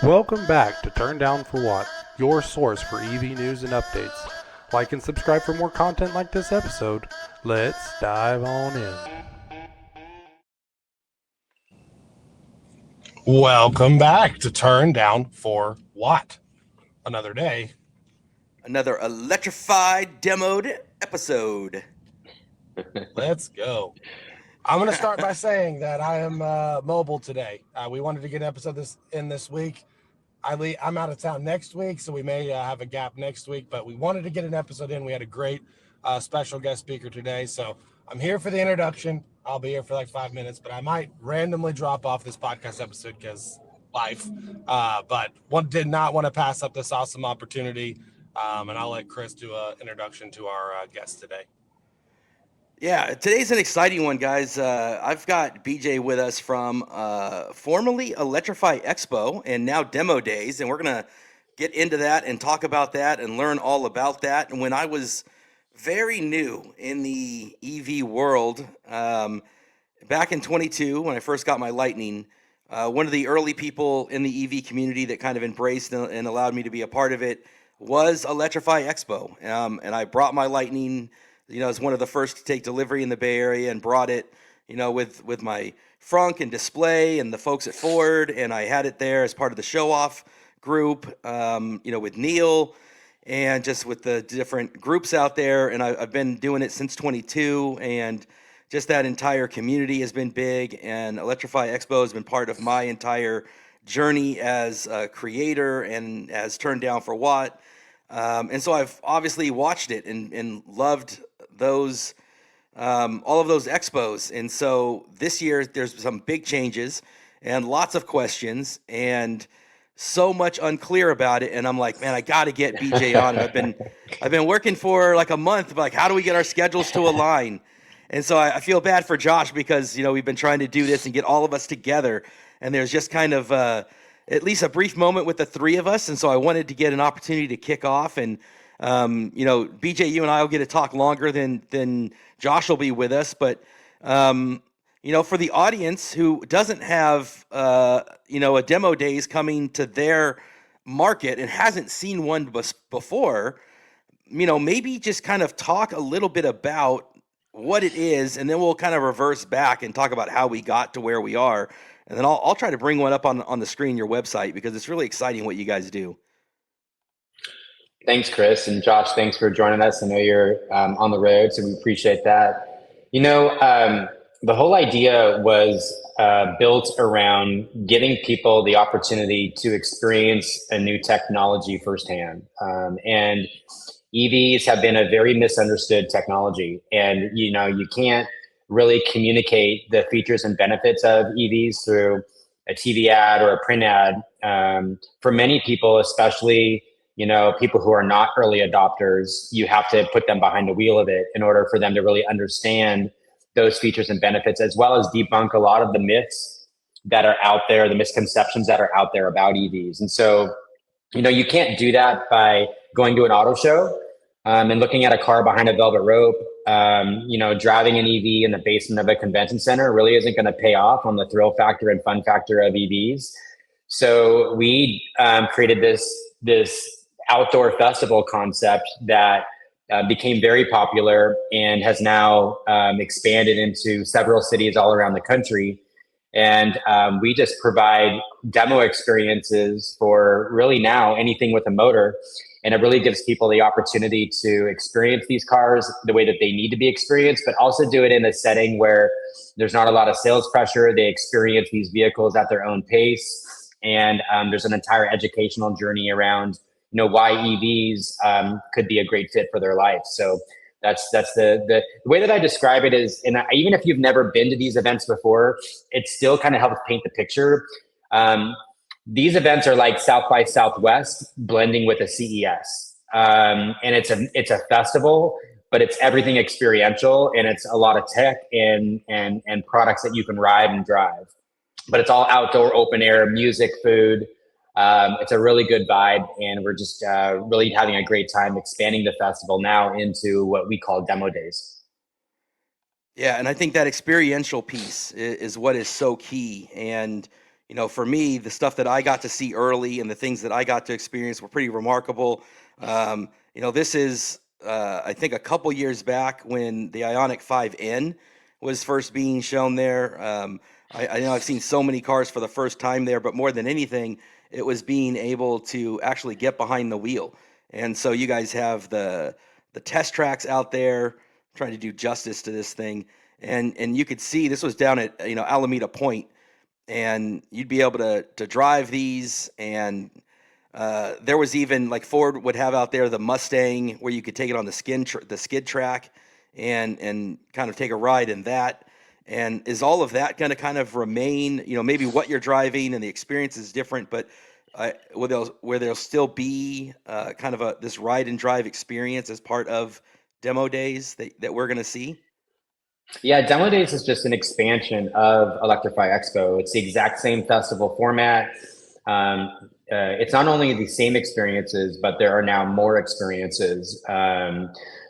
Welcome back to Turn Down for What, your source for EV news and updates. Like and subscribe for more content like this episode. Let's dive on in. Welcome back to Turn Down for What? Another day. Another electrified demoed episode. Let's go. I'm going to start by saying that I am mobile today. We wanted to get an episode this week. I'm out of town next week, so we may have a gap next week, but we wanted to get an episode in. We had a great special guest speaker today, so I'm here for the introduction. I'll be here for like 5 minutes, but I might randomly drop off this podcast episode because life. But did not want to pass up this awesome opportunity, and I'll let Chris do an introduction to our guest today. Yeah, today's an exciting one, guys. I've got BJ with us from formerly Electrify Expo and now Demo Days, and we're going to get into that and talk about that and learn all about that. And when I was very new in the EV world, back in 22, when I first got my Lightning, one of the early people in the EV community that kind of embraced and allowed me to be a part of it was Electrify Expo. And I brought my Lightning, as one of the first to take delivery in the Bay Area, and brought it, with my frunk and display and the folks at Ford. And I had it there as part of the show off group, with Neil and just with the different groups out there. And I've been doing it since 22, and just that entire community has been big, and Electrify Expo has been part of my entire journey as a creator and as Turned Down for What. And so I've obviously watched it and loved those, all of those expos. And so this year there's some big changes and lots of questions and so much unclear about it. And I'm like, man, I got to get BJ on. And I've been working for like a month, but like, how do we get our schedules to align? And so I feel bad for Josh because, we've been trying to do this and get all of us together. And there's just kind of at least a brief moment with the three of us. And so I wanted to get an opportunity to kick off. And, BJ, you and I will get to talk longer than Josh will be with us. But, for the audience who doesn't have, a demo days coming to their market and hasn't seen one before, maybe just kind of talk a little bit about what it is, and then we'll kind of reverse back and talk about how we got to where we are. And then I'll try to bring one up on the screen, your website, because it's really exciting what you guys do. Thanks, Chris. And Josh, thanks for joining us. I know you're on the road, so we appreciate that. The whole idea was built around giving people the opportunity to experience a new technology firsthand. And EVs have been a very misunderstood technology. And, you can't really communicate the features and benefits of EVs through a TV ad or a print ad. For many people, especially people who are not early adopters, you have to put them behind the wheel of it in order for them to really understand those features and benefits, as well as debunk a lot of the myths that are out there, the misconceptions that are out there about EVs. And so, you can't do that by going to an auto show and looking at a car behind a velvet rope. Driving an EV in the basement of a convention center really isn't going to pay off on the thrill factor and fun factor of EVs. So we created this outdoor festival concept that became very popular and has now expanded into several cities all around the country. And we just provide demo experiences for really now anything with a motor. And it really gives people the opportunity to experience these cars the way that they need to be experienced, but also do it in a setting where there's not a lot of sales pressure. They experience these vehicles at their own pace. And there's an entire educational journey around why EVs could be a great fit for their life. So that's the way that I describe it is, and even if you've never been to these events before, it still kind of helps paint the picture. These events are like South by Southwest blending with a CES, and it's a festival, but it's everything experiential, and it's a lot of tech and products that you can ride and drive. But it's all outdoor, open air, music, food. It's a really good vibe, and we're just really having a great time expanding the festival now into what we call demo days. Yeah, and I think that experiential piece is what is so key. And for me, the stuff that I got to see early and the things that I got to experience were pretty remarkable. This is, I think, a couple years back when the Ioniq 5N was first being shown there. I know I've seen so many cars for the first time there, but more than anything, it was being able to actually get behind the wheel. And so you guys have the test tracks out there trying to do justice to this thing. And you could see this was down at Alameda Point, and you'd be able to drive these. And there was even, like, Ford would have out there the Mustang where you could take it on the skid track and kind of take a ride in that. And is all of that going to kind of remain? Maybe what you're driving and the experience is different, but where there'll still be kind of this ride and drive experience as part of demo days that we're going to see? Yeah, Demo Days is just an expansion of Electrify Expo. It's the exact same festival format. It's not only the same experiences, but there are now more experiences.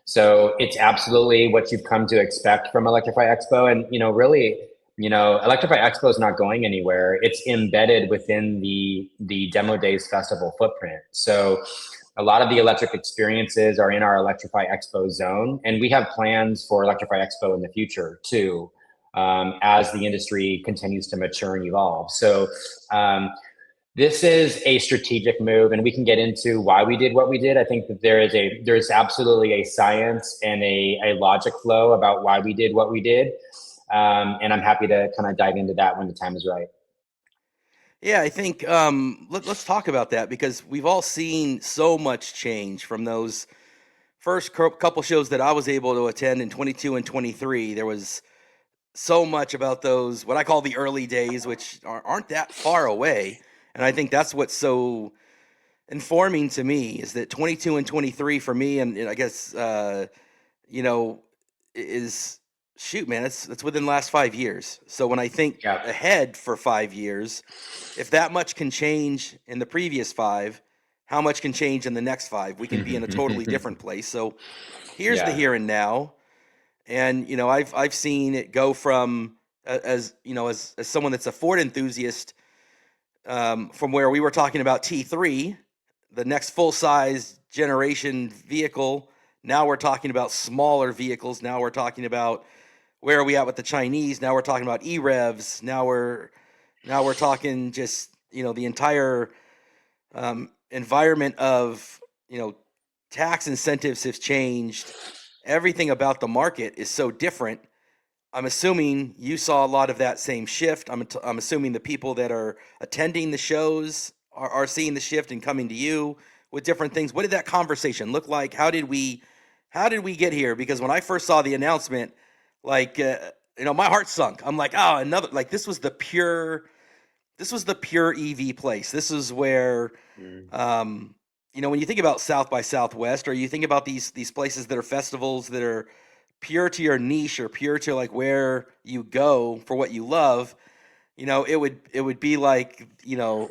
So it's absolutely what you've come to expect from Electrify Expo. And, really, Electrify Expo is not going anywhere. It's embedded within the Demo Days festival footprint. So a lot of the electric experiences are in our Electrify Expo zone, and we have plans for Electrify Expo in the future too, as the industry continues to mature and evolve. So this is a strategic move, and we can get into why we did what we did. I think that there's absolutely a science and a logic flow about why we did what we did, and I'm happy to kind of dive into that when the time is right. Yeah, I think let's talk about that, because we've all seen so much change from those first couple shows that I was able to attend in 22 and 23. There was so much about those, what I call the early days, which aren't that far away. And I think that's what's so informing to me, is that 22 and 23 for me, and I guess, is, shoot, man, it's within the last 5 years. So when I think ahead for 5 years, if that much can change in the previous 5, how much can change in the next 5? We can be in a totally different place. So here's the here and now. And, I've seen it go from, as someone that's a Ford enthusiast, from where we were talking about T3, the next full-size generation vehicle. Now we're talking about smaller vehicles. Now we're talking about, where are we at with the Chinese? Now we're talking about e-revs. Now we're talking just, the entire environment of, tax incentives have changed. Everything about the market is so different. I'm assuming you saw a lot of that same shift. I'm assuming the people that are attending the shows are seeing the shift and coming to you with different things. What did that conversation look like? How did we get here? Because when I first saw the announcement, my heart sunk. I'm like, oh, another, like, this was the pure EV place. This is where, when you think about South by Southwest, or you think about these places that are festivals that are pure to your niche, or pure to, like, where you go for what you love, it would be like,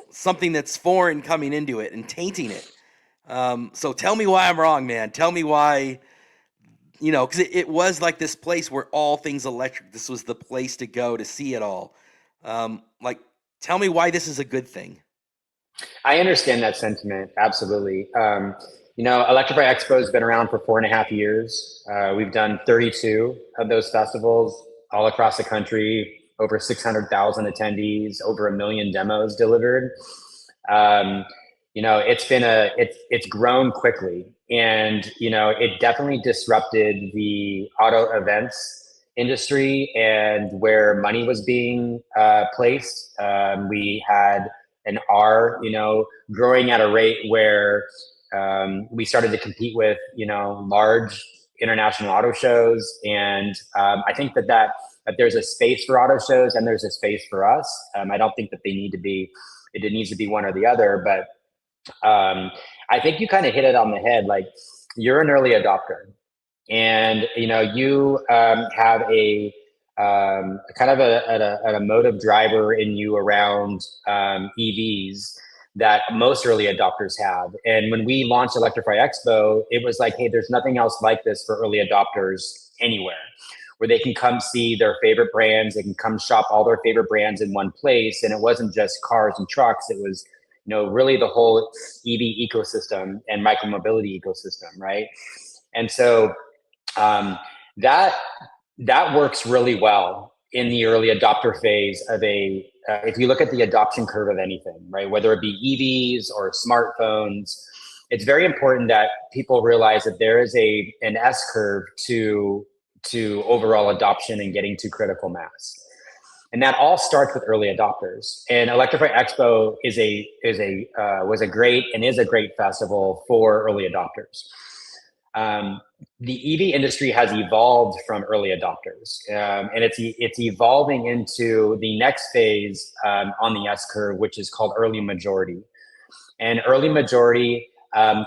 something that's foreign coming into it and tainting it. So tell me why I'm wrong, man. Tell me why. Because it was like this place where all things electric, this was the place to go to see it all. Tell me why this is a good thing. I understand that sentiment. Absolutely. Electrify Expo has been around for 4.5 years. We've done 32 of those festivals all across the country, over 600,000 attendees, over 1 million demos delivered. It's grown quickly, and it definitely disrupted the auto events industry and where money was being placed. We had an R, growing at a rate where we started to compete with large international auto shows, and I think that there's a space for auto shows and there's a space for us. I don't think that it needs to be one or the other, but I think you kind of hit it on the head. Like, you're an early adopter, and you have a kind of a motive driver in you around EVs that most early adopters have. And when we launched Electrify Expo, it was like, hey, there's nothing else like this for early adopters anywhere. where they can come see their favorite brands. They can come shop all their favorite brands in one place. And it wasn't just cars and trucks. It was, really the whole EV ecosystem and micromobility ecosystem, right? And so that works really well in the early adopter phase of if you look at the adoption curve of anything, right? Whether it be EVs or smartphones, it's very important that people realize that there is an S curve to overall adoption and getting to critical mass. And that all starts with early adopters. And Electrify Expo was a great festival for early adopters. The EV industry has evolved from early adopters, and it's evolving into the next phase on the S curve, which is called early majority. And early majority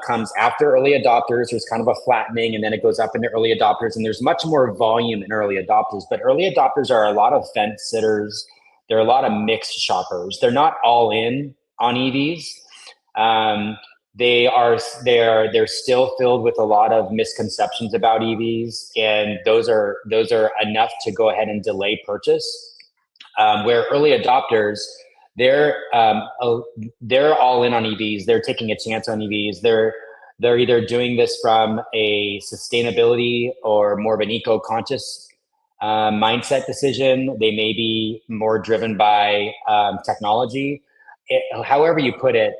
comes after early adopters. There's kind of a flattening, and then it goes up into early adopters, and there's much more volume in early adopters. But early adopters are a lot of fence sitters. They're a lot of mixed shoppers. They're not all in on EVs. They're still filled with a lot of misconceptions about EVs, and those are enough to go ahead and delay purchase. Where early adopters, they're all in on EVs. They're taking a chance on EVs. They're either doing this from a sustainability or more of an eco-conscious mindset decision. They may be more driven by technology. However you put it,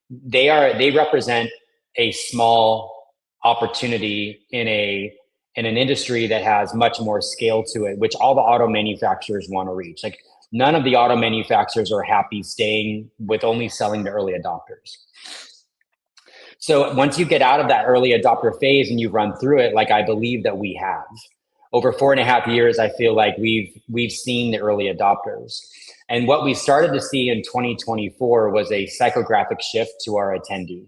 they represent a small opportunity in an industry that has much more scale to it, which all the auto manufacturers want to reach. Like, none of the auto manufacturers are happy staying with only selling to early adopters. So once you get out of that early adopter phase and you run through it, like I believe that we have, over 4.5 years, I feel like we've seen the early adopters. And what we started to see in 2024 was a psychographic shift to our attendee.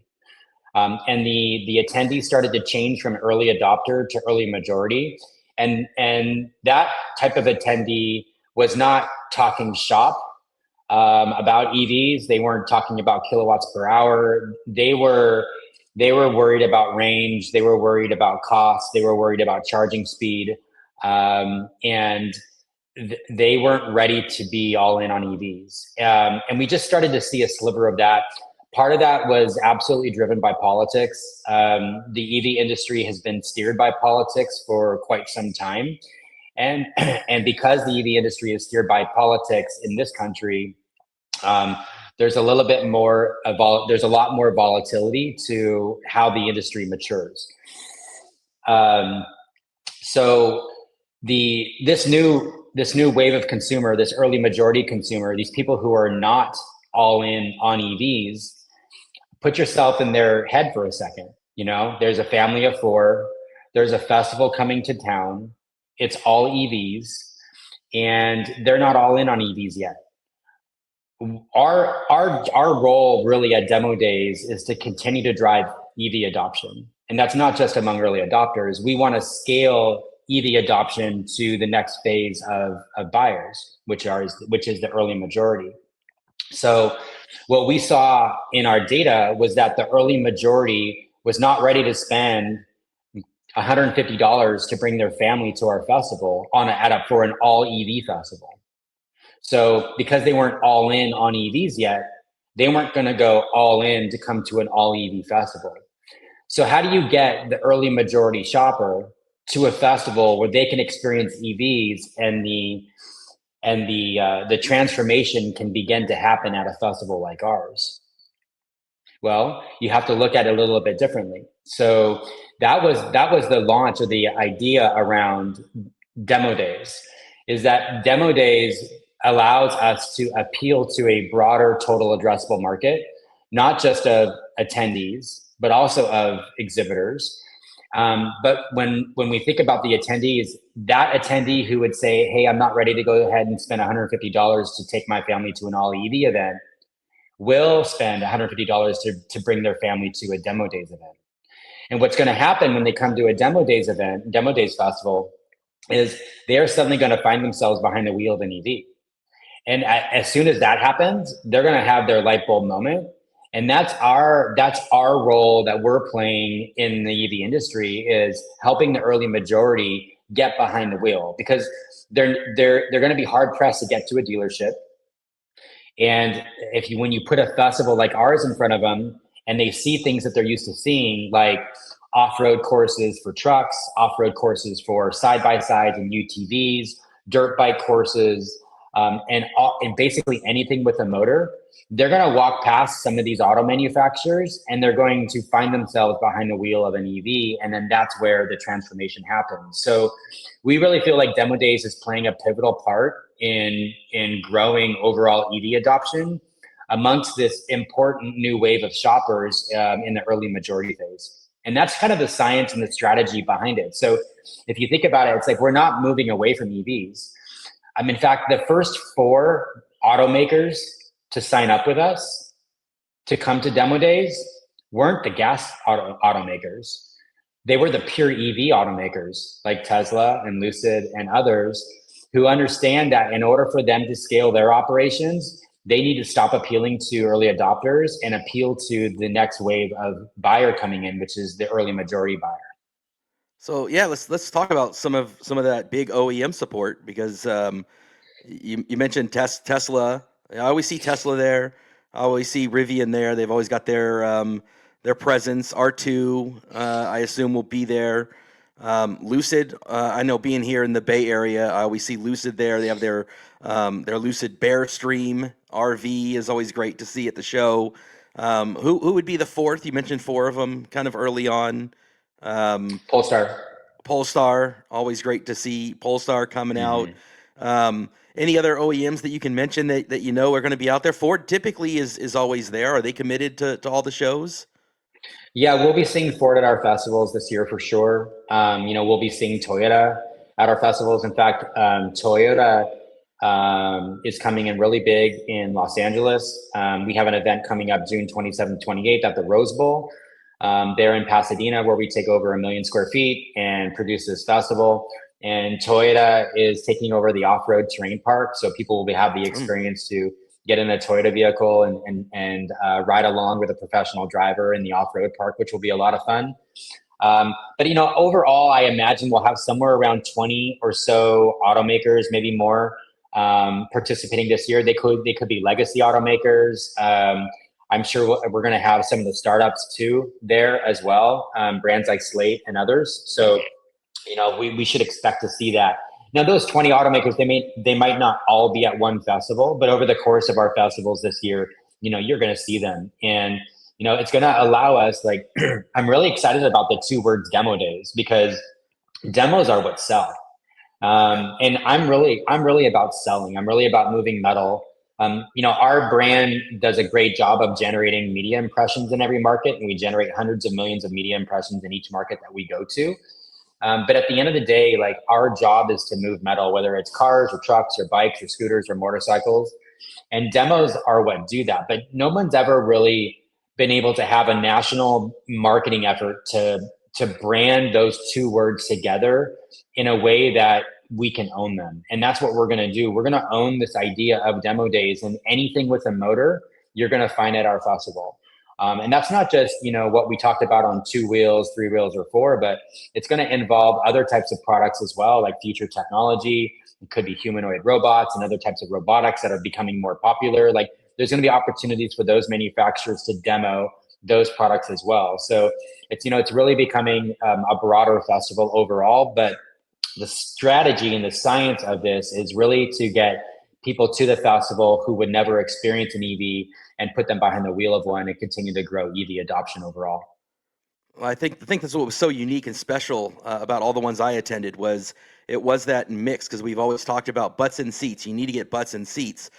And the attendee started to change from early adopter to early majority. And that type of attendee was not talking shop about EVs. They weren't talking about kilowatts per hour. They were worried about range. They were worried about cost. They were worried about charging speed. And they weren't ready to be all in on EVs. And we just started to see a sliver of that. Part of that was absolutely driven by politics. The EV industry has been steered by politics for quite some time. And because the EV industry is steered by politics in this country, there's a little bit more there's a lot more volatility to how the industry matures. So this new wave of consumer, this early majority consumer, these people who are not all in on EVs, put yourself in their head for a second. There's a family of 4. There's a festival coming to town. It's all EVs, and they're not all in on EVs yet. Our role really at Demo Days is to continue to drive EV adoption. And that's not just among early adopters. We want to scale EV adoption to the next phase of buyers, which is the early majority. So what we saw in our data was that the early majority was not ready to spend $150 to bring their family to our festival for an all EV festival. So because they weren't all in on EVs yet, they weren't going to go all in to come to an all EV festival. So how do you get the early majority shopper to a festival where they can experience EVs and the transformation can begin to happen at a festival like ours? Well, you have to look at it a little bit differently. So that was the launch of the idea around Demo Days, is that Demo Days allows us to appeal to a broader total addressable market, not just of attendees, but also of exhibitors. But when we think about the attendees, that attendee who would say, hey, I'm not ready to go ahead and spend $150 to take my family to an all EV event, will spend $150 to bring their family to a Demo Days event. And what's going to happen when they come to a Demo Days event, Demo Days festival, is they're suddenly going to find themselves behind the wheel of an EV. And as soon as that happens, they're going to have their light bulb moment. And that's our role that we're playing in the EV industry, is helping the early majority get behind the wheel, because they're going to be hard pressed to get to a dealership. And when you put a festival like ours in front of them and they see things that they're used to seeing, like off-road courses for trucks, off-road courses for side-by-sides and UTVs, dirt bike courses, and basically anything with a motor, they're going to walk past some of these auto manufacturers and they're going to find themselves behind the wheel of an EV. And then that's where the transformation happens. So we really feel like Demo Days is playing a pivotal part in growing overall EV adoption amongst this important new wave of shoppers in the early majority phase. And that's kind of the science and the strategy behind it. So if you think about it, it's like we're not moving away from EVs. In fact, the first 4 automakers to sign up with us to come to Demo Days weren't the gas automakers. They were the pure EV automakers like Tesla and Lucid and others who understand that in order for them to scale their operations, they need to stop appealing to early adopters and appeal to the next wave of buyer coming in, which is the early majority buyer. So yeah, let's talk about some of that big OEM support, because you mentioned Tesla. I always see Tesla there. I always see Rivian there. They've always got their presence. R2, I assume, will be there. Lucid, I know, being here in the Bay Area, I always see Lucid there. They have their Lucid Bearstream RV is always great to see at the show. Who would be the fourth? You mentioned 4 of them kind of early on. Polestar, always great to see Polestar coming out. Any other OEMs that you can mention that you know are going to be out there? Ford typically is always there. Are they committed to all the shows? Yeah, we'll be seeing Ford at our festivals this year for sure. We'll be seeing Toyota at our festivals. In fact, Toyota is coming in really big in Los Angeles. We have an event coming up June 27th, 28th at the Rose Bowl. They're in Pasadena, where we take over 1 million square feet and produce this festival. And Toyota is taking over the off-road terrain park, so people will have the experience to get in a Toyota vehicle and ride along with a professional driver in the off-road park, which will be a lot of fun. But overall, I imagine we'll have somewhere around 20 or so automakers, maybe more, participating this year. They could be legacy automakers. I'm sure we're going to have some of the startups too there as well, brands like Slate and others. So we should expect to see that. Now, those 20 automakers, they might not all be at one festival, but over the course of our festivals this year, you're going to see them. And, it's going to allow us, like, I'm really excited about the 2 words Demo Days, because demos are what sell. And I'm really about selling. I'm really about moving metal. Our brand does a great job of generating media impressions in every market, and we generate hundreds of millions of media impressions in each market that we go to. But at the end of the day, like, our job is to move metal, whether it's cars or trucks or bikes or scooters or motorcycles. And demos are what do that. But no one's ever really been able to have a national marketing effort to brand those 2 words together in a way that we can own them. And that's what we're going to do. We're going to own this idea of Demo Days, and anything with a motor, you're going to find at our festival. And that's not just, what we talked about on 2 wheels, 3 wheels, or 4, but it's going to involve other types of products as well, like future technology. It could be humanoid robots and other types of robotics that are becoming more popular. Like, there's going to be opportunities for those manufacturers to demo those products as well. So it's really becoming a broader festival overall. But the strategy and the science of this is really to get people to the festival who would never experience an EV and put them behind the wheel of one and continue to grow EV adoption overall. Well, I think that's what was so unique and special about all the ones I attended was that mix, because we've always talked about butts in seats. You need to get butts in seats.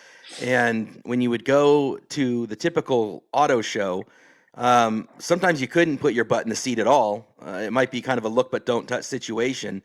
And when you would go to the typical auto show, sometimes you couldn't put your butt in the seat at all. It might be kind of a look but don't touch situation.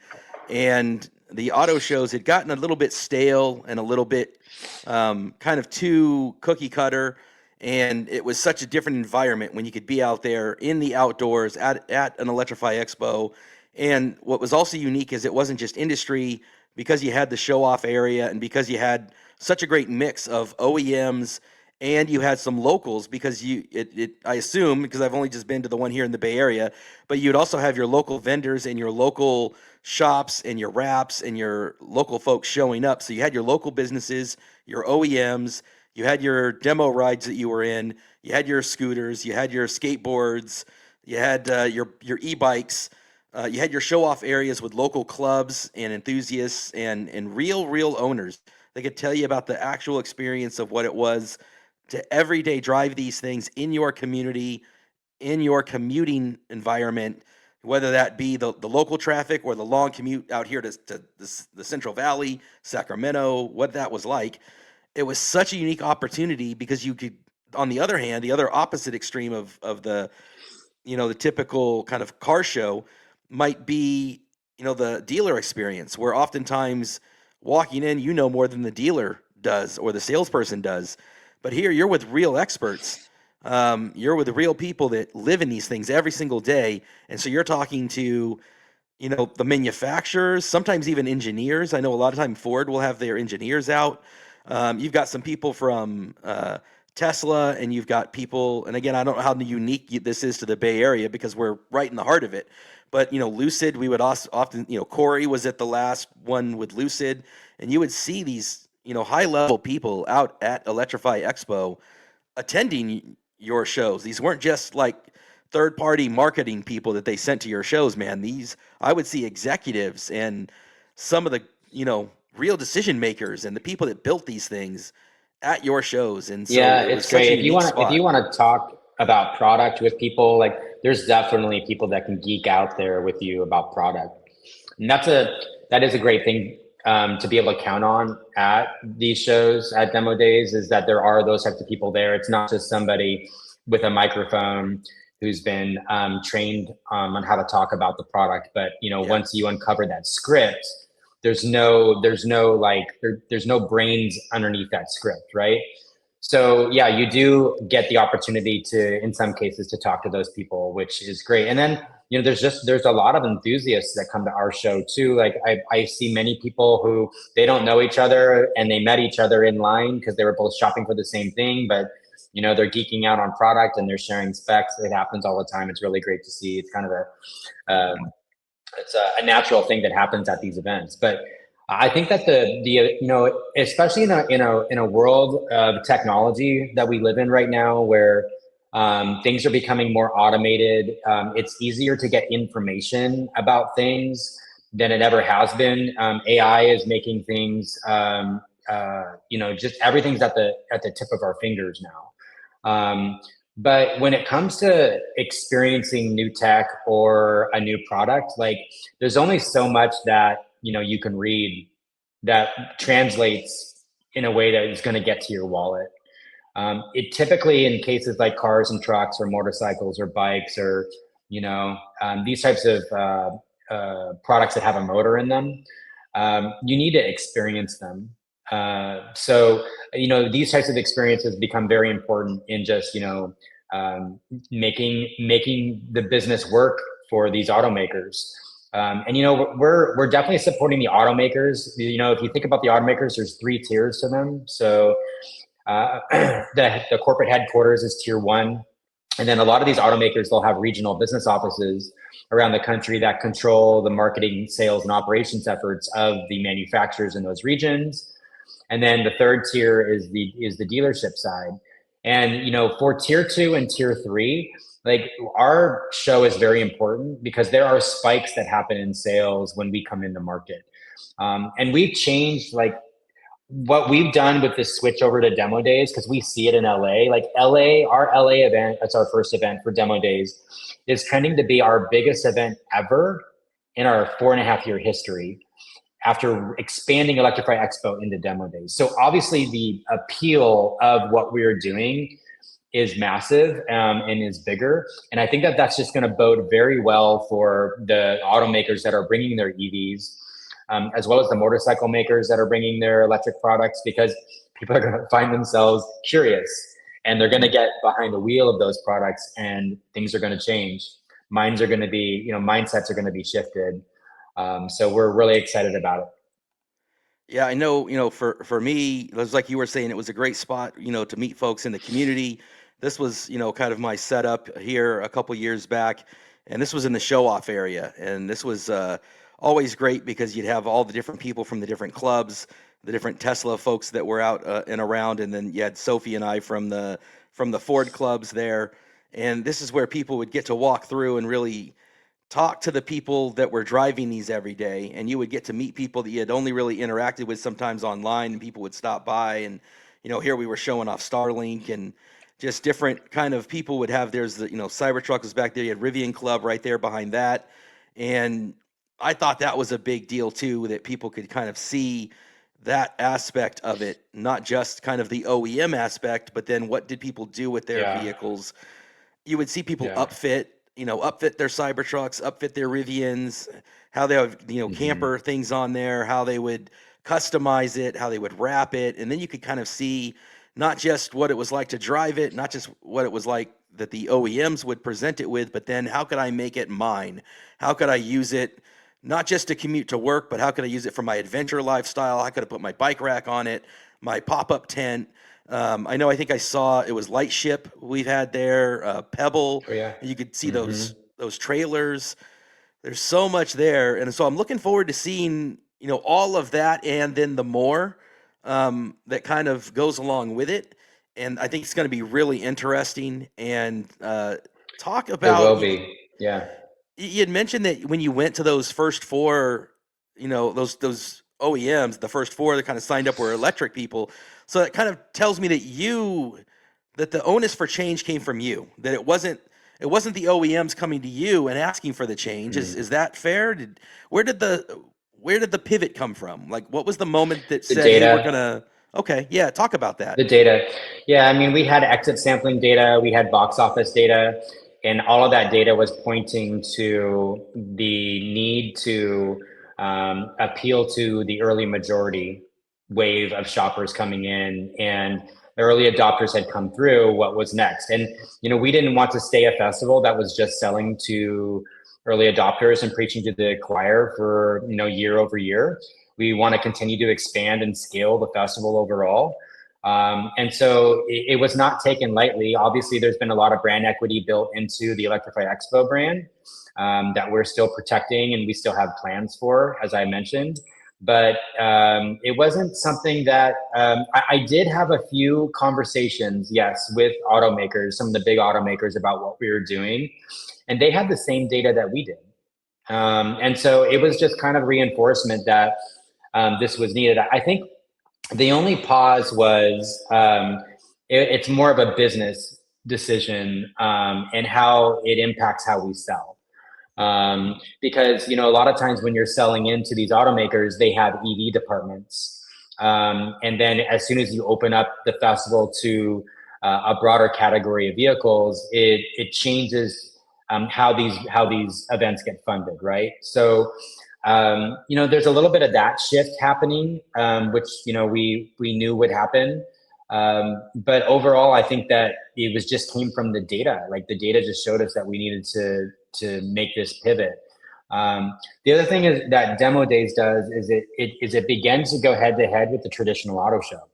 And the auto shows had gotten a little bit stale and a little bit kind of too cookie cutter. And it was such a different environment when you could be out there in the outdoors at an Electrify Expo. And what was also unique is it wasn't just industry, because you had the show off area and because you had such a great mix of OEMs and you had some locals because I assume, because I've only just been to the one here in the Bay Area, but you'd also have your local vendors and your local shops and your wraps and your local folks showing up. So you had your local businesses, your OEMs, you had your demo rides that you were in, you had your scooters, you had your skateboards, you had your e-bikes, you had your show off areas with local clubs and enthusiasts and real owners. They could tell you about the actual experience of what it was to every day drive these things in your community, in your commuting environment, whether that be the local traffic or the long commute out here to the Central Valley, Sacramento, what that was like. It was such a unique opportunity because you could, on the other hand, the other opposite extreme of the, the typical kind of car show might be, the dealer experience, where oftentimes walking in, more than the dealer does or the salesperson does. But here you're with real experts. You're with real people that live in these things every single day. And so you're talking to, the manufacturers, sometimes even engineers. I know a lot of time Ford will have their engineers out. You've got some people from Tesla, and you've got people, and again, I don't know how unique this is to the Bay Area because we're right in the heart of it. But, Lucid, we would also often, Corey was at the last one with Lucid, and you would see these, high level people out at Electrify Expo attending your shows. These weren't just like third party marketing people that they sent to your shows, man. These, I would see executives and some of the, real decision makers and the people that built these things at your shows. And so Yeah, it was it's such a great. unique If spot. you want to talk about product with people, like there's definitely people that can geek out there with you about product. And that is a great thing to be able to count on at these shows, at demo days, is that there are those types of people there. It's not just somebody with a microphone who's been trained on how to talk about the product, but once you uncover that script, there's no brains underneath that script, right? So yeah, you do get the opportunity to, in some cases, to talk to those people, which is great. And then there's a lot of enthusiasts that come to our show too. Like I see many people who they don't know each other and they met each other in line because they were both shopping for the same thing, but they're geeking out on product and they're sharing specs. It happens all the time. It's really great to see. It's kind of it's a natural thing that happens at these events. But I think that especially in a world of technology that we live in right now, where things are becoming more automated, it's easier to get information about things than it ever has been. AI is making things, just everything's at the tip of our fingers now. But when it comes to experiencing new tech or a new product, like there's only so much that you can read that translates in a way that is going to get to your wallet. It typically, in cases like cars and trucks or motorcycles or bikes or these types of products that have a motor in them, you need to experience them. So these types of experiences become very important in just making the business work for these automakers. And we're definitely supporting the automakers. If you think about the automakers, there's 3 tiers to them. So the corporate headquarters is tier 1, and then a lot of these automakers, they'll have regional business offices around the country that control the marketing, sales, and operations efforts of the manufacturers in those regions. And then the 3rd tier is the dealership side. And for tier 2 and tier 3, like our show is very important because there are spikes that happen in sales when we come into market. And we've changed like what we've done with this switch over to demo days, because we see it in LA. Like our LA event, that's our first event for demo days, is trending to be our biggest event ever in our 4.5-year history, after expanding Electrify Expo into demo days. So obviously the appeal of what we're doing is massive and is bigger. And I think that that's just going to bode very well for the automakers that are bringing their EVs, as well as the motorcycle makers that are bringing their electric products, because people are going to find themselves curious and they're going to get behind the wheel of those products and things are going to change. Mindsets are going to be shifted. So we're really excited about it. Yeah, I know, for me, it was like you were saying, it was a great spot, to meet folks in the community. This was, kind of my setup here a couple years back, and this was in the show off area. And this was always great because you'd have all the different people from the different clubs, the different Tesla folks that were out and around, and then you had Sophie and I from the Ford clubs there. And this is where people would get to walk through and really talk to the people that were driving these every day, and you would get to meet people that you had only really interacted with sometimes online, and people would stop by. And here we were showing off Starlink and just different kind of people would have. There's the Cybertruck was back there, you had Rivian Club right there behind that. And I thought that was a big deal too, that people could kind of see that aspect of it, not just kind of the OEM aspect, but then what did people do with their vehicles. You would see people upfit their Cybertrucks, upfit their Rivians, how they have, camper things on there, how they would customize it, how they would wrap it. And then you could kind of see not just what it was like to drive it, not just what it was like that the OEMs would present it with, but then how could I make it mine? How could I use it not just to commute to work, but how could I use it for my adventure lifestyle? How could I put my bike rack on it, my pop-up tent? I think I saw it was Lightship we've had there, Pebble. Oh, yeah. You could see those trailers. There's so much there, and so I'm looking forward to seeing all of that, and then the more that kind of goes along with it. And I think it's going to be really interesting. And talk about. It will be, yeah. You had mentioned that when you went to those first four, those OEMs, the first four that kind of signed up were electric people. So that kind of tells me that the onus for change came from you, that it wasn't the OEMs coming to you and asking for the change. Is that fair? Where did the pivot come from? Like, what was the moment that said, data. hey, we're gonna, okay, yeah, talk about that. The data. Yeah, I mean, we had exit sampling data, we had box office data, and all of that data was pointing to the need to appeal to the early majority wave of shoppers coming in, and the early adopters had come through. What was next? And we didn't want to stay a festival that was just selling to early adopters and preaching to the choir for year over year. We want to continue to expand and scale the festival overall. And so it was not taken lightly. Obviously, there's been a lot of brand equity built into the Electrify Expo brand that we're still protecting, and we still have plans for, as I mentioned. But it wasn't something that I did have a few conversations, yes, with automakers, some of the big automakers, about what we were doing, and they had the same data that we did. And so it was just kind of reinforcement that this was needed. I think the only pause was it's more of a business decision and how it impacts how we sell. Because a lot of times when you're selling into these automakers, they have EV departments, and then as soon as you open up the festival to a broader category of vehicles, it changes how these events get funded, right? So there's a little bit of that shift happening, which we knew would happen. But overall, I think that it was just came from the data. Like, the data just showed us that we needed to make this pivot. The other thing is that Demo Days does is it begins to go head to head with the traditional auto show.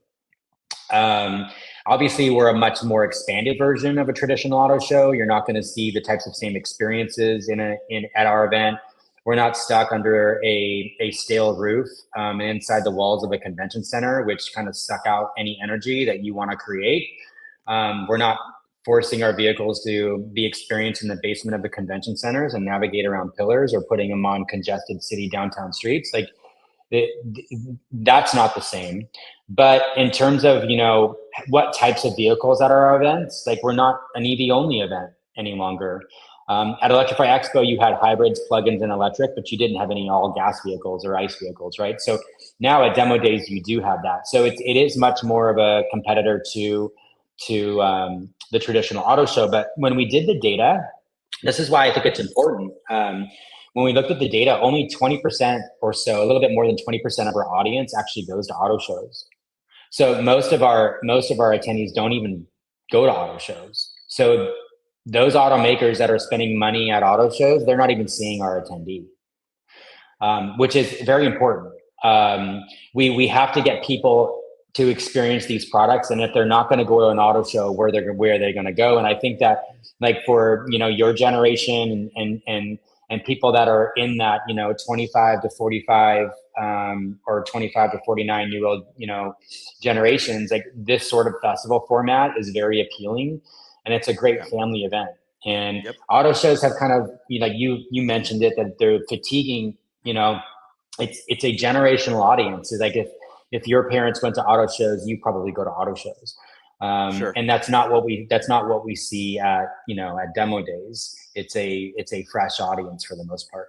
Obviously, we're a much more expanded version of a traditional auto show. You're not going to see the types of same experiences at our event. We're not stuck under a stale roof inside the walls of a convention center, which kind of suck out any energy that you want to create. We're not forcing our vehicles to be experienced in the basement of the convention centers and navigate around pillars, or putting them on congested city downtown streets. Like, that's not the same. But in terms of what types of vehicles at our events, like, we're not an EV only event any longer. At Electrify Expo, you had hybrids, plugins, and electric, but you didn't have any all gas vehicles or ICE vehicles, right? So now at Demo Days, you do have that. So it is much more of a competitor to the traditional auto show. But when we did the data, this is why I think it's important. When we looked at the data, only 20% or so, a little bit more than 20% of our audience actually goes to auto shows. So most of our attendees don't even go to auto shows. So those automakers that are spending money at auto shows, they're not even seeing our attendee, which is very important. we have to get people to experience these products, and if they're not going to go to an auto show, where are they going to go? And I think that, like, for your generation and people that are in that 25 to 45 or 25 to 49 year old generations, like, this sort of festival format is very appealing, and it's a great family event. And auto shows have kind of, you mentioned it, that they're fatiguing. It's a generational audience. It's like, if your parents went to auto shows, you probably go to auto shows. And that's not what we see at demo days. It's a fresh audience for the most part.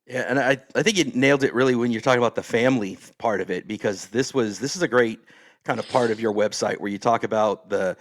Yeah, and I think you nailed it really when you're talking about the family part of it, because this is a great kind of part of your website where you talk about the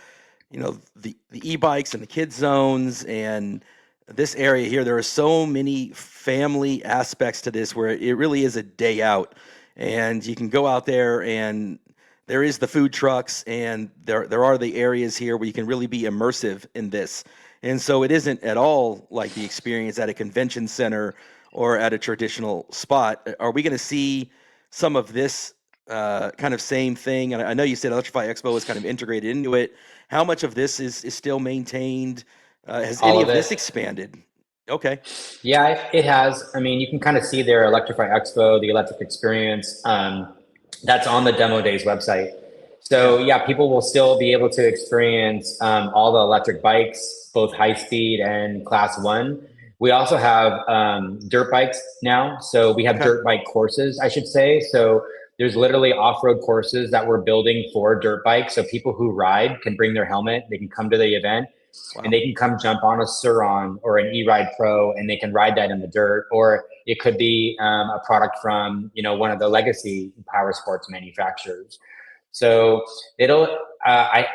e-bikes and the kids zones, and this area here. There are so many family aspects to this where it really is a day out, and you can go out there, and there is the food trucks, and there are the areas here where you can really be immersive in this. And so it isn't at all like the experience at a convention center or at a traditional spot. Are we going to see some of this kind of same thing? And I know you said Electrify Expo is kind of integrated into it. How much of this is still maintained? Has All any of of this it. expanded? Okay. Yeah, it has. I mean, you can kind of see there, Electrify Expo, the electric experience. That's on the demo days website. So yeah, people will still be able to experience all the electric bikes, both high speed and class 1. We also have dirt bikes now. So we have dirt bike courses, I should say. So there's literally off-road courses that we're building for dirt bikes. So people who ride can bring their helmet, they can come to the event. Wow. And they can come jump on a Suron or an E-Ride Pro, and they can ride that in the dirt. Or it could be a product from one of the legacy power sports manufacturers. So I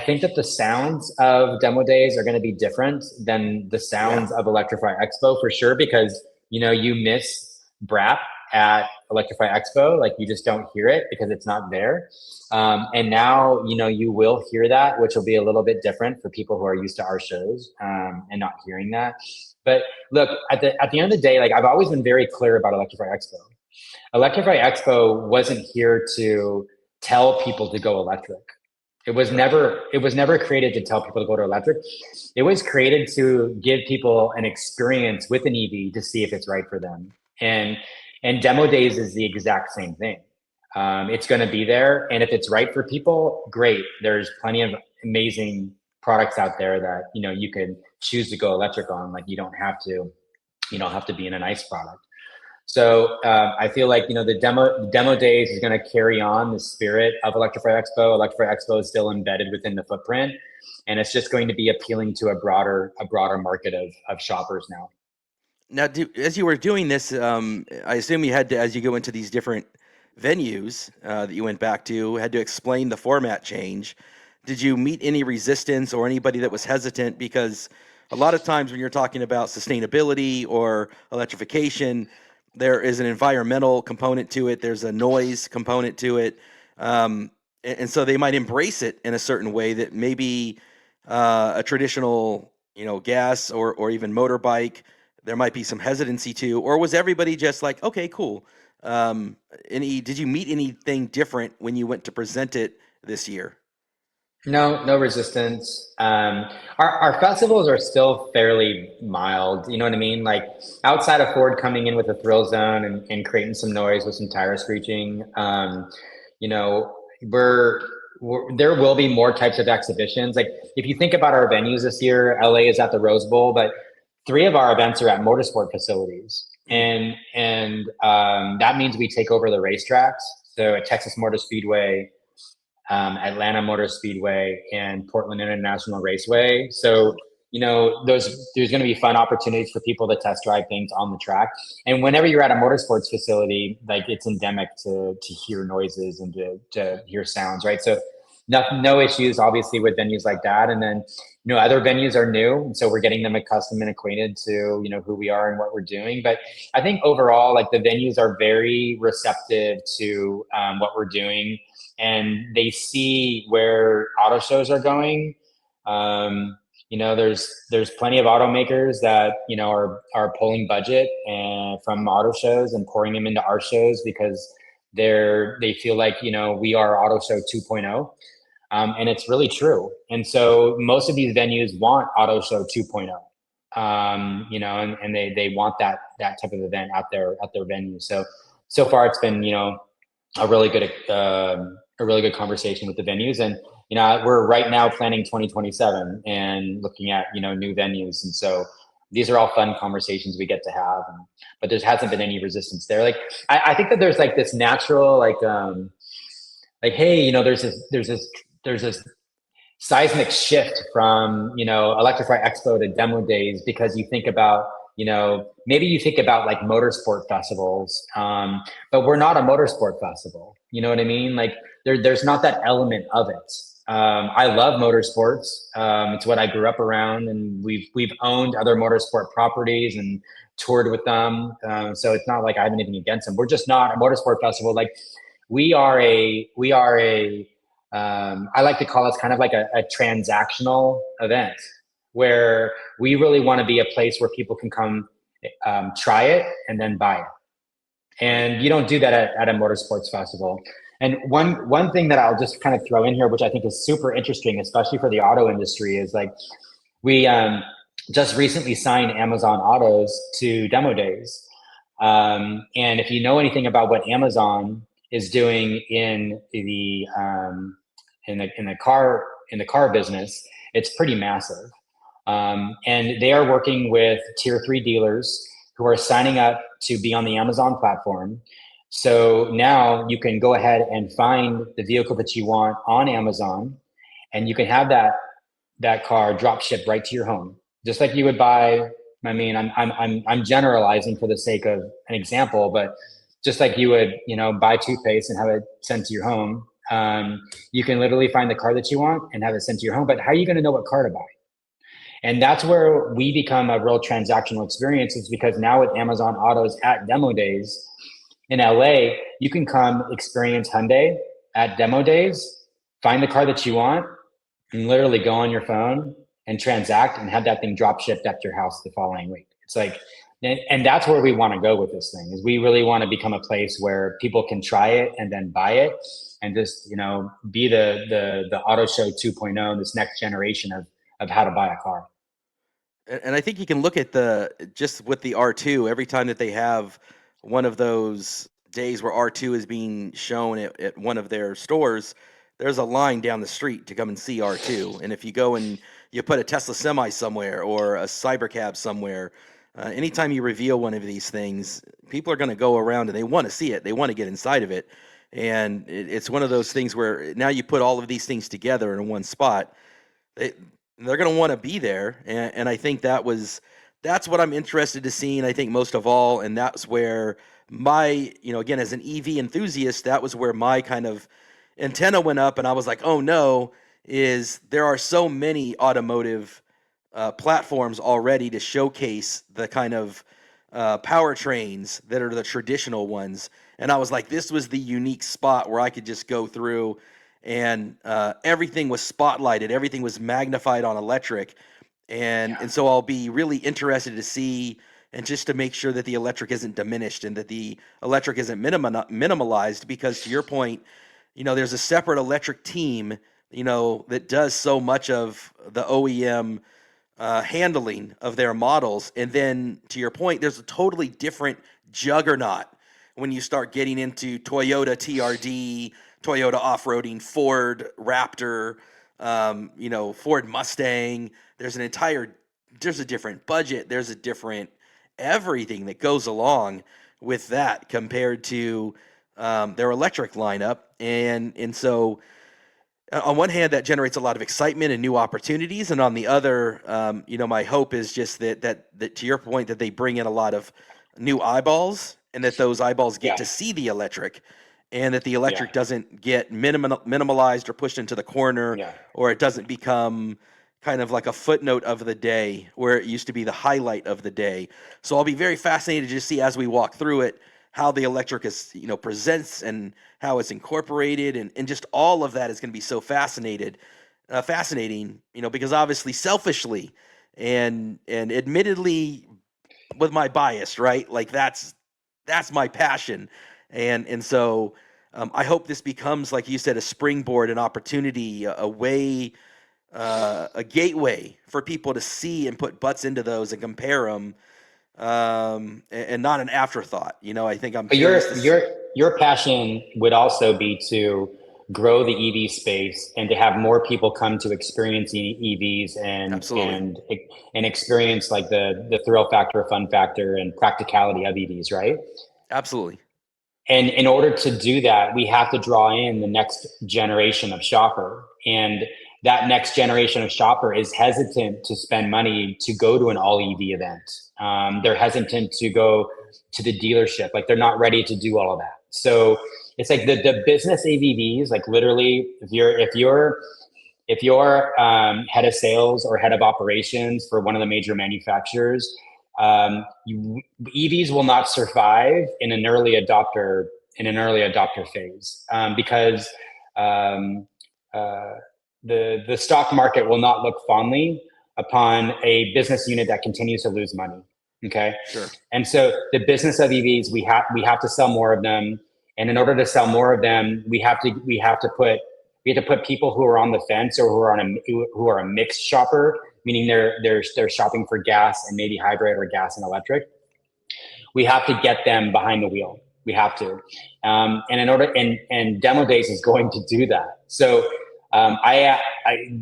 think that the sounds of demo days are going to be different than the sounds of Electrify Expo, for sure, because you miss BRAP at Electrify Expo. Like, you just don't hear it because it's not there. And now, you will hear that, which will be a little bit different for people who are used to our shows and not hearing that. But look, at the end of the day, like, I've always been very clear about Electrify Expo. Electrify Expo wasn't here to tell people to go electric. It was never created to tell people to go to electric. It was created to give people an experience with an EV to see if it's right for them. And demo days is the exact same thing. It's going to be there, and if it's right for people, great. There's plenty of amazing products out there that you can choose to go electric on. Like, you don't have to be in an ICE product. So I feel like the demo days is going to carry on the spirit of Electrify Expo. Electrify Expo is still embedded within the footprint, and it's just going to be appealing to a broader market of shoppers now. Now, as you were doing this, I assume you had to, as you go into these different venues that you went back to, had to explain the format change. Did you meet any resistance or anybody that was hesitant? Because a lot of times when you're talking about sustainability or electrification, there is an environmental component to it. There's a noise component to it. And so they might embrace it in a certain way that maybe a traditional, gas or even motorbike, there might be some hesitancy to. Or was everybody just like, okay, cool? Did you meet anything different when you went to present it this year? No resistance. Our festivals are still fairly mild. You know what I mean? Like, outside of Ford coming in with a thrill zone and creating some noise with some tire screeching, there will be more types of exhibitions. Like, if you think about our venues this year, LA is at the Rose Bowl, but 3 of our events are at motorsport facilities. And that means we take over the racetracks. So at Texas Motor Speedway, Atlanta Motor Speedway, and Portland International Raceway. So, there's going to be fun opportunities for people to test drive things on the track. And whenever you're at a motorsports facility, like, it's endemic to hear noises and to hear sounds, right? So no issues, obviously, with venues like that. And then, other venues are new, and so we're getting them accustomed and acquainted to, who we are and what we're doing. But I think overall, like, the venues are very receptive to what we're doing, and they see where auto shows are going. There's plenty of automakers that are pulling budget and from auto shows and pouring them into our shows because they feel like, we are Auto Show 2.0. And it's really true. And so most of these venues want Auto Show 2.0. And they want that type of event at their venue. So far it's been, a really good conversation with the venues. And, we're right now planning 2027 and looking at, new venues. And so these are all fun conversations we get to have, but there hasn't been any resistance there. Like, I think that there's like this natural, hey, there's this seismic shift from, Electrify Expo to demo days, because you think about, maybe you think about like motorsport festivals, but we're not a motorsport festival. You know what I mean? Like there's not that element of it. I love motorsports. It's what I grew up around, and we've owned other motorsport properties and toured with them. So it's not like I have anything against them. We're just not a motorsport festival. Like we are a I like to call us kind of like a transactional event, where we really want to be a place where people can come, try it and then buy it. And you don't do that at a motorsports festival. And one thing that I'll just kind of throw in here, which I think is super interesting, especially for the auto industry, is like we just recently signed Amazon Autos to demo days. And if you know anything about what Amazon is doing in the car business, it's pretty massive. And they are working with tier 3 dealers who are signing up to be on the Amazon platform. So now you can go ahead and find the vehicle that you want on Amazon, and you can have that car drop shipped right to your home, just like you would buy. I mean, I'm generalizing for the sake of an example, but just like you would, buy toothpaste and have it sent to your home, you can literally find the car that you want and have it sent to your home. But how are you going to know what car to buy? And that's where we become a real transactional experience, is because now with Amazon Autos at demo days in LA, you can come experience Hyundai at demo days, find the car that you want, and literally go on your phone and transact and have that thing drop shipped at your house the following week. It's like, and that's where we want to go with this thing, is we really want to become a place where people can try it and then buy it, and just, be the Auto Show 2.0, this next generation of how to buy a car. And I think you can look at just with the R2, every time that they have one of those days where R2 is being shown at one of their stores, there's a line down the street to come and see R2. And if you go and you put a Tesla Semi somewhere or a Cybercab somewhere, anytime you reveal one of these things, people are going to go around and they want to see it. They want to get inside of it. And it's one of those things where now you put all of these things together in one spot. They're going to want to be there. And I think that's what I'm interested to see. And I think most of all, and that's where my, again, as an EV enthusiast, that was where my kind of antenna went up. And I was like, oh no, there are so many automotive platforms already to showcase the kind of powertrains that are the traditional ones. And I was like, this was the unique spot where I could just go through, and everything was spotlighted, everything was magnified on electric, and so I'll be really interested to see, and just to make sure that the electric isn't diminished and that the electric isn't minimalized, because to your point, there's a separate electric team, that does so much of the OEM handling of their models, and then to your point, there's a totally different juggernaut when you start getting into Toyota TRD, Toyota off-roading, Ford Raptor, Ford Mustang. There's a different budget. There's a different everything that goes along with that compared to their electric lineup. And so on one hand, that generates a lot of excitement and new opportunities. And on the other, my hope is just that to your point, that they bring in a lot of new eyeballs, and that those eyeballs get to see the electric, and that the electric doesn't get minimalized or pushed into the corner, or it doesn't become kind of like a footnote of the day where it used to be the highlight of the day. So I'll be very fascinated to see, as we walk through it, how the electric is, presents and how it's incorporated, and just all of that is going to be so fascinating, because obviously selfishly and admittedly with my bias, right? Like that's my passion. And so I hope this becomes, like you said, a springboard, an opportunity, a way, a gateway for people to see and put butts into those and compare them, and not an afterthought. I think I'm But curious to your passion would also be to grow the EV space and to have more people come to experience EVs absolutely, and experience like the thrill factor, fun factor, and practicality of EVs, right? absolutely. And in order to do that, we have to draw in the next generation of shopper. And that next generation of shopper is hesitant to spend money to go to an all EV event. They're hesitant to go to the dealership. Like they're not ready to do all of that. So it's like the business AVVs, like literally if you're head of sales or head of operations for one of the major manufacturers, EVs will not survive in an early adopter phase because the stock market will not look fondly upon a business unit that continues to lose money. Okay, Sure. And so the business of EVs, we have to sell more of them, and in order to sell more of them, we have to put people who are on the fence or who are a mixed shopper, meaning they're shopping for gas and maybe hybrid or gas and electric. We have to get them behind the wheel. We have to, and Demo Days is going to do that. So the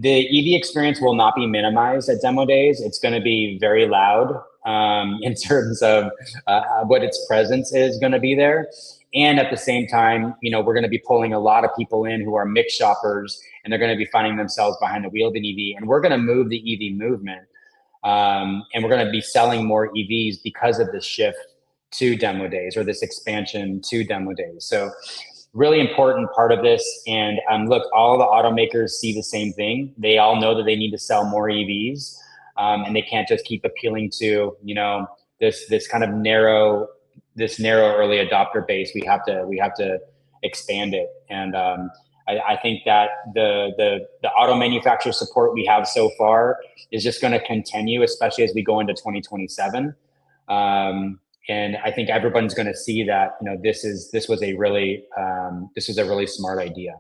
EV experience will not be minimized at Demo Days. It's going to be very loud in terms of what its presence is going to be there. And at the same time, we're going to be pulling a lot of people in who are mixed shoppers, and they're going to be finding themselves behind the wheel of an EV. And we're going to move the EV movement, and we're going to be selling more EVs because of this shift to Demo Days or this expansion to Demo Days. So really important part of this. And look, all the automakers see the same thing. They all know that they need to sell more EVs, and they can't just keep appealing to this kind of narrow early adopter base. We have to expand it. And I think that the auto manufacturer support we have so far is just going to continue, especially as we go into 2027. And I think everyone's going to see that this was a really smart idea.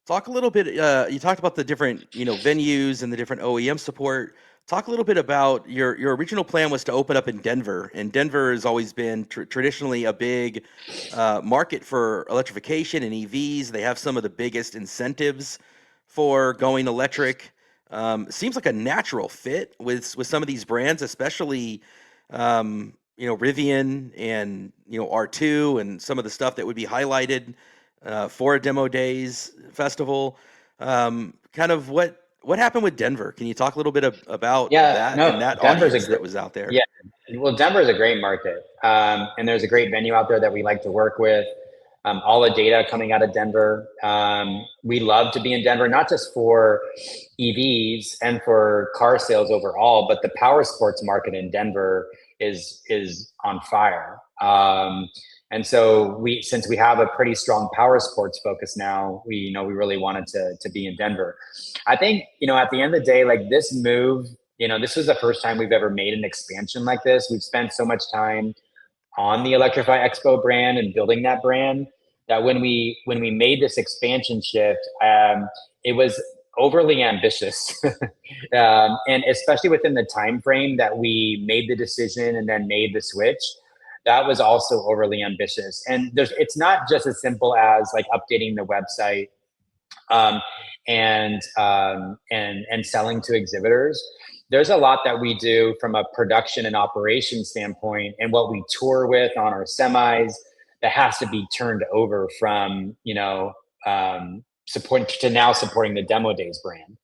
Talk a little bit. You talked about the different venues and the different OEM support. Talk a little bit about your original plan was to open up in Denver, and Denver has always been traditionally a big market for electrification and EVs. They have some of the biggest incentives for going electric. Seems like a natural fit with some of these brands, especially Rivian and R2 and some of the stuff that would be highlighted for a Demo Days festival. Kind of what happened with Denver? Can you talk a little bit about that and that audience that was out there? Yeah, well, Denver is a great market, and there's a great venue out there that we like to work with. All the data coming out of Denver. We love to be in Denver, not just for EVs and for car sales overall, but the power sports market in Denver is on fire. And so since we have a pretty strong power sports focus now, we really wanted to be in Denver. I think, at the end of the day, like this move, this was the first time we've ever made an expansion like this. We've spent so much time on the Electrify Expo brand and building that brand that when we made this expansion shift, it was overly ambitious. And especially within the time frame that we made the decision and then made the switch, that was also overly ambitious. And it's not just as simple as like updating the website and selling to exhibitors. There's a lot that we do from a production and operation standpoint, and what we tour with on our semis that has to be turned over from support to now supporting the Demo Days brand.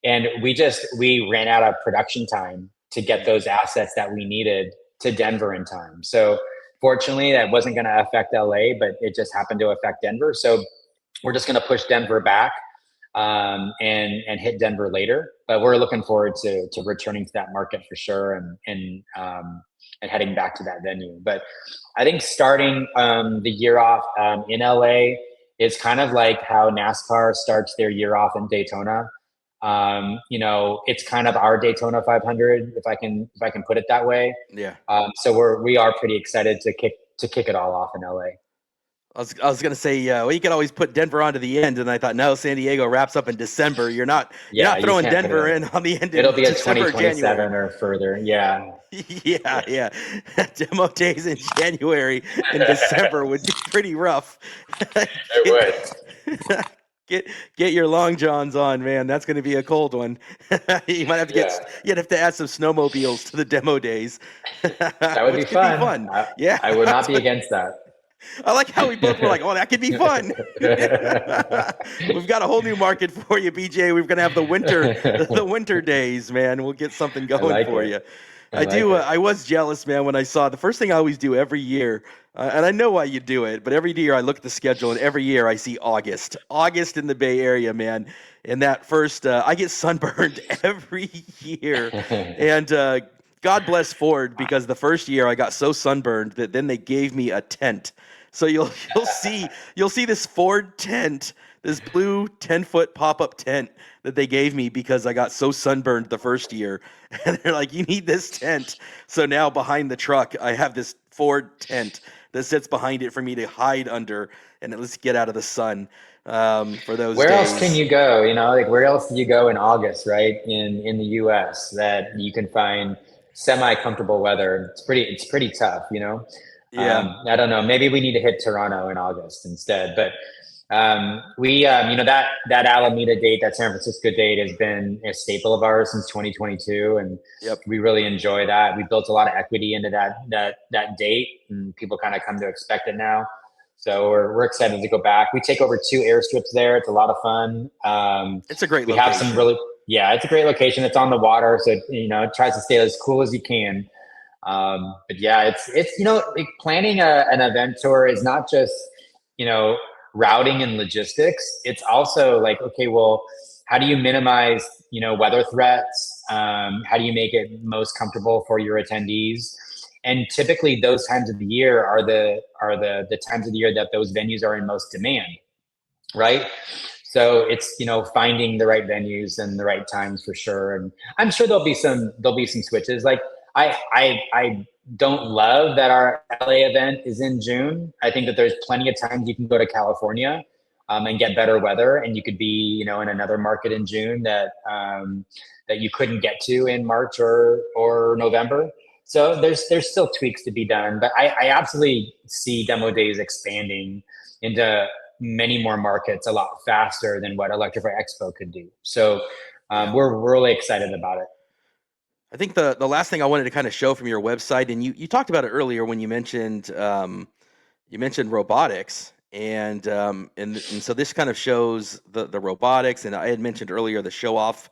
And we ran out of production time to get those assets that we needed to Denver in time. So fortunately, that wasn't going to affect LA, but it just happened to affect Denver. So we're just going to push Denver back and hit Denver later. But we're looking forward to returning to that market for sure and heading back to that venue. But I think starting the year off in LA is kind of like how NASCAR starts their year off in Daytona. It's kind of our Daytona 500, if I can put it that way. Yeah. So we are pretty excited to kick it all off in LA. I was gonna say, well, you could always put Denver onto the end, and I thought, no, San Diego wraps up in December. You're not Yeah, you throwing can't put it Denver in in. on the end It'll in be a December or January. 2027 or further. Yeah. Yeah, Yeah. yeah. Demo days in January and December would be pretty rough. It would. get get your long johns on, man. That's going to be a cold one. You might have to Yeah. you'd have to add some snowmobiles to the demo days, That would be which could be fun. fun. Yeah, I would not be against that. I like how we both were like, "Oh, that could be fun." We've got a whole new market for you, BJ. We're gonna have the winter days, man. We'll get something I going like for it. you. I I like do. it. I was jealous, man, when I saw the first thing I always do every year, and I know why you do it, but every year I look at the schedule, and every year I see August in the Bay Area, man. And that first, I get sunburned every year, and God bless Ford, because the first year I got so sunburned that then they gave me a tent. So you'll see this Ford tent, this blue 10-foot pop-up tent that they gave me because I got so sunburned the first year. And they're like, you need this tent. So now behind the truck, I have this Ford tent that sits behind it for me to hide under and at least get out of the sun for those Where days. else can you go? You know, like where else do you go in August, right? In the US that you can find semi-comfortable weather. It's pretty tough, you know? Yeah. I don't know. Maybe we need to hit Toronto in August instead. But you know, that Alameda date, that San Francisco date has been a staple of ours since 2022. And Yep. we really enjoy that. We built a lot of equity into that date, and people kind of come to expect it now. So we're excited to go back. We take over 2 airstrips there. It's a lot of fun. It's a great We location. have some really, yeah, it's a great location. It's on the water. So, you know, it tries to stay as cool as you can. But yeah, it's you know, like planning an event tour is not just, you know, routing and logistics. It's also like, okay, well, how do you minimize, you know, weather threats? How do you make it most comfortable for your attendees? And typically those times of the year are the times of the year that those venues are in most demand, right? So it's, you know, finding the right venues and the right times for sure. And I'm sure there'll be some switches. Like I don't love that our LA event is in June. I think that there's plenty of times you can go to California and get better weather, and you could be, you know, in another market in June that that you couldn't get to in March or November. So there's still tweaks to be done, but I absolutely see demo days expanding into many more markets a lot faster than what Electrify Expo could do. So we're really excited about it. I think the last thing I wanted to kind of show from your website, and you talked about it earlier when you mentioned robotics, and so this kind of shows the robotics, and I had mentioned earlier the show off.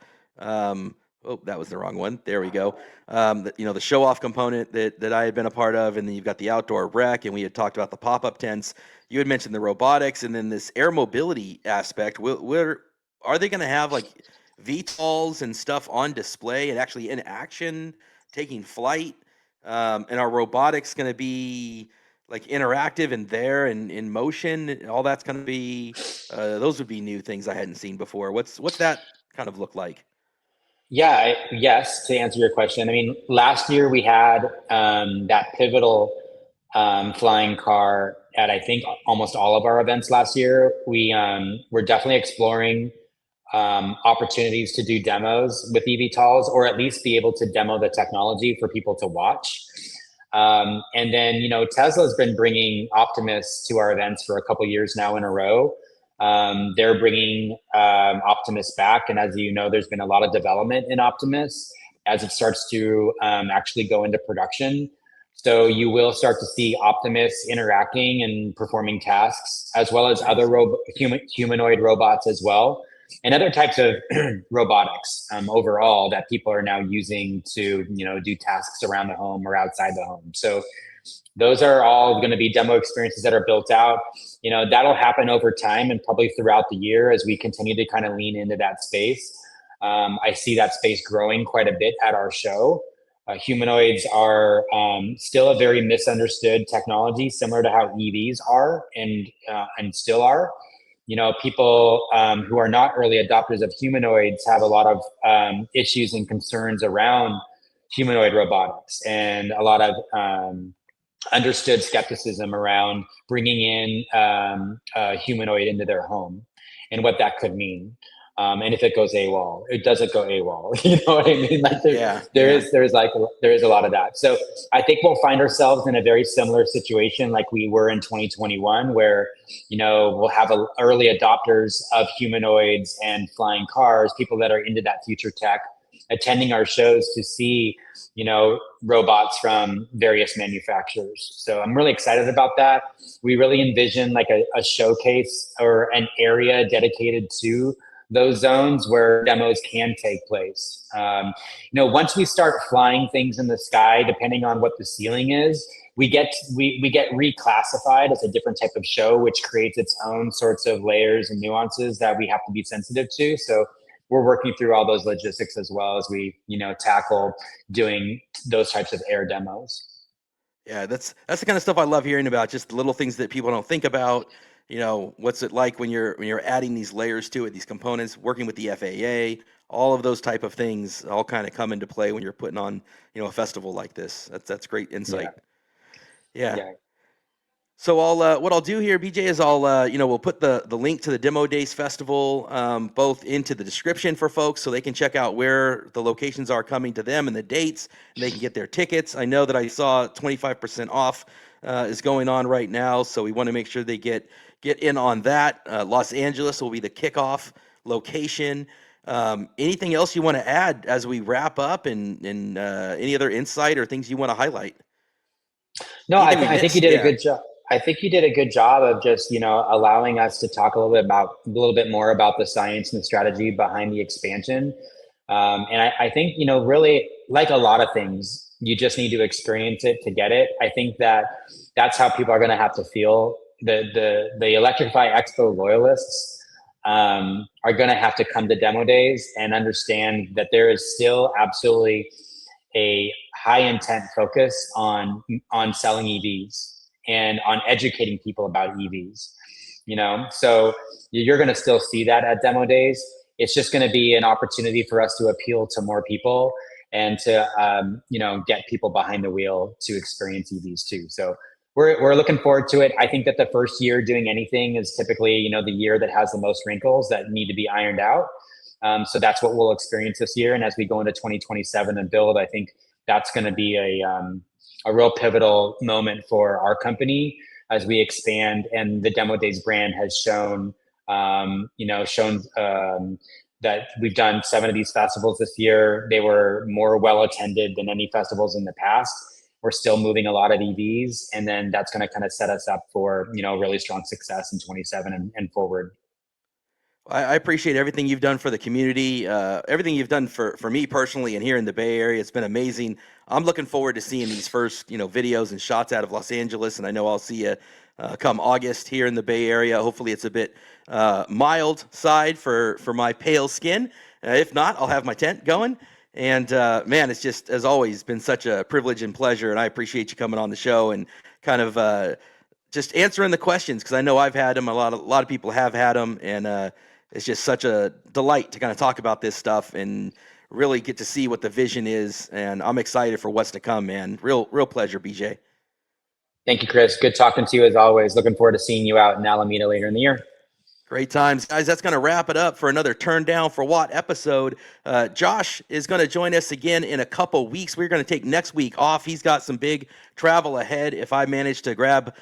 Oh, that was the wrong one. There we go. You know, the show off component that I had been a part of, and then you've got the outdoor rec, and we had talked about the pop up tents. You had mentioned the robotics, and then this air mobility aspect. Where are they going to have like VTOLs and stuff on display and actually in action, taking flight? And our robotics going to be like interactive and there and in motion? All that's going to be those would be new things I hadn't seen before. What's that kind of look like? Yeah, yes, to answer your question. I mean, last year we had that pivotal flying car at, I think, almost all of our events last year. We're definitely exploring opportunities to do demos with eVTOLs, or at least be able to demo the technology for people to watch. And then, you know, Tesla's been bringing Optimus to our events for a couple years now in a row. They're bringing Optimus back, and as you know, there's been a lot of development in Optimus as it starts to actually go into production. So you will start to see Optimus interacting and performing tasks, as well as other humanoid robots as well, and other types of robotics overall that people are now using to, you know, do tasks around the home or outside the home. So those are all going to be demo experiences that are built out. You know, that'll happen over time and probably throughout the year as we continue to kind of lean into that space. I see that space growing quite a bit at our show. Humanoids are still a very misunderstood technology, similar to how EVs are and still are. You know, people who are not early adopters of humanoids have a lot of issues and concerns around humanoid robotics, and a lot of understood skepticism around bringing in a humanoid into their home and what that could mean. And if it goes AWOL, it doesn't go AWOL. You know what I mean? Like there is a lot of that. So I think we'll find ourselves in a very similar situation like we were in 2021, where, you know, we'll have early adopters of humanoids and flying cars, people that are into that future tech, attending our shows to see, you know, robots from various manufacturers. So I'm really excited about that. We really envision like a showcase or an area dedicated to those zones where demos can take place. You know, once we start flying things in the sky, depending on what the ceiling is, we get reclassified as a different type of show, which creates its own sorts of layers and nuances that we have to be sensitive to. So we're working through all those logistics as well as we, you know, tackle doing those types of air demos. Yeah, that's the kind of stuff I love hearing about. Just the little things that people don't think about. You know, what's it like when you're adding these layers to it, these components, working with the FAA, all of those type of things all kind of come into play when you're putting on, you know, a festival like this. That's great insight. Yeah. So what I'll do here, BJ, is we'll put the link to the Demo Days Festival both into the description for folks so they can check out where the locations are coming to them and the dates, and they can get their tickets. I know that I saw 25% off is going on right now, so we want to make sure they get in on that. Los Angeles will be the kickoff location. Anything else you want to add as we wrap up, and any other insight or things you want to highlight? No, I think you did a good job. I think you did a good job of just, you know, allowing us to talk a little bit more about the science and the strategy behind the expansion. And I think, you know, really, like a lot of things, you just need to experience it to get it. I think that's how people are going to have to feel. The Electrify Expo loyalists are going to have to come to demo days and understand that there is still absolutely a high intent focus on selling EVs and on educating people about EVs, you know? So you're going to still see that at demo days. It's just going to be an opportunity for us to appeal to more people and to, you know, get people behind the wheel to experience EVs too. So we're looking forward to it. I think that the first year doing anything is typically, you know, the year that has the most wrinkles that need to be ironed out. So that's what we'll experience this year. And as we go into 2027 and build, I think that's going to be a real pivotal moment for our company as we expand. And the Demo Days brand has shown that we've done 7 of these festivals this year. They were more well attended than any festivals in the past. We're still moving a lot of EVs, and then that's going to kind of set us up for, you know, really strong success in 27 and forward. I appreciate everything you've done for the community, everything you've done for me personally and here in the Bay Area. It's been amazing. I'm looking forward to seeing these first, you know, videos and shots out of Los Angeles, and I know I'll see you come August here in the Bay Area. Hopefully it's a bit mild side for my pale skin. If not, I'll have my tent going. And man, it's just, as always, been such a privilege and pleasure, and I appreciate you coming on the show and kind of just answering the questions, because I know I've had them. A lot of people have had them, and it's just such a delight to kind of talk about this stuff and really get to see what the vision is. And I'm excited for what's to come, man. Real pleasure, BJ. Thank you, Chris. Good talking to you as always. Looking forward to seeing you out in Alameda later in the year. Great times, guys. That's going to wrap it up for another Turn Down for What episode. Josh is going to join us again in a couple weeks. We're going to take next week off. He's got some big travel ahead. If I manage to grab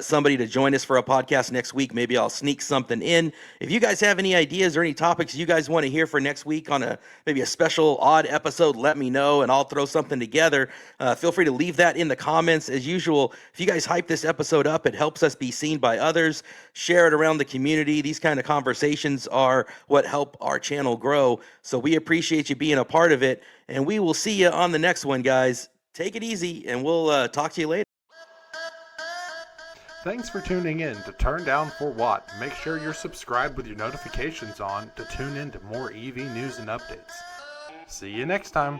somebody to join us for a podcast next week, maybe I'll sneak something in. If you guys have any ideas or any topics you guys want to hear for next week on maybe a special odd episode, let me know and I'll throw something together. Feel free to leave that in the comments. As usual, if you guys hype this episode up, it helps us be seen by others. Share it around the community. These kind of conversations are what help our channel grow. So we appreciate you being a part of it, and we will see you on the next one, guys. Take it easy, and we'll talk to you later. Thanks for tuning in to Turn Down for What. Make sure you're subscribed with your notifications on to tune in to more EV news and updates. See you next time.